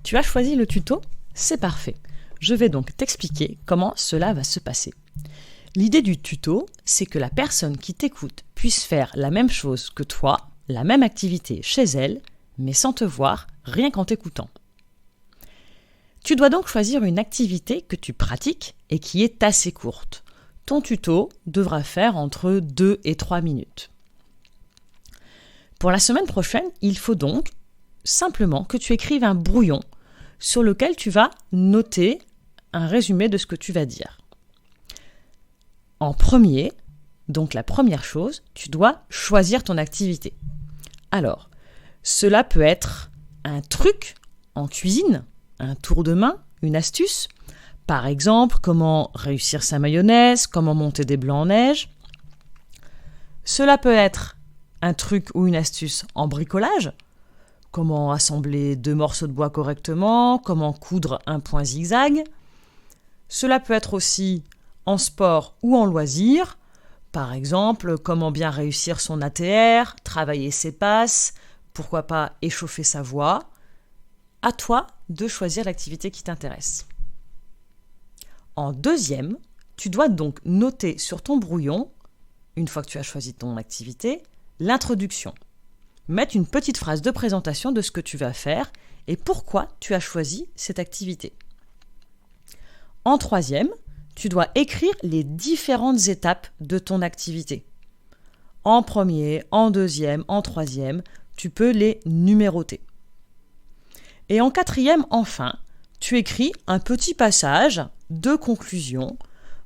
Tu as choisi le tuto ? C'est parfait. Je vais donc t'expliquer comment cela va se passer. L'idée du tuto, c'est que la personne qui t'écoute puisse faire la même chose que toi, la même activité chez elle, mais sans te voir, rien qu'en t'écoutant. Tu dois donc choisir une activité que tu pratiques et qui est assez courte. Ton tuto devra faire entre 2 et 3 minutes. Pour la semaine prochaine, il faut donc simplement que tu écrives un brouillon sur lequel tu vas noter un résumé de ce que tu vas dire. En premier, donc la première chose, tu dois choisir ton activité. Alors, cela peut être un truc en cuisine, un tour de main, une astuce. Par exemple, comment réussir sa mayonnaise, comment monter des blancs en neige. Cela peut être un truc ou une astuce en bricolage. Comment assembler 2 morceaux de bois correctement, comment coudre un point zigzag. Cela peut être aussi en sport ou en loisir. Par exemple, comment bien réussir son ATR, travailler ses passes, pourquoi pas échauffer sa voix. À toi de choisir l'activité qui t'intéresse. En deuxième, tu dois donc noter sur ton brouillon, une fois que tu as choisi ton activité, l'introduction. Mettre une petite phrase de présentation de ce que tu vas faire et pourquoi tu as choisi cette activité. En troisième, tu dois écrire les différentes étapes de ton activité. En premier, en deuxième, en troisième, tu peux les numéroter. Et en quatrième, enfin, tu écris un petit passage de conclusion,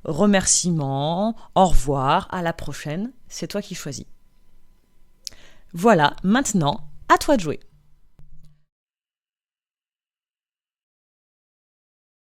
remerciements, au revoir, à la prochaine, c'est toi qui choisis. Voilà, maintenant, à toi de jouer.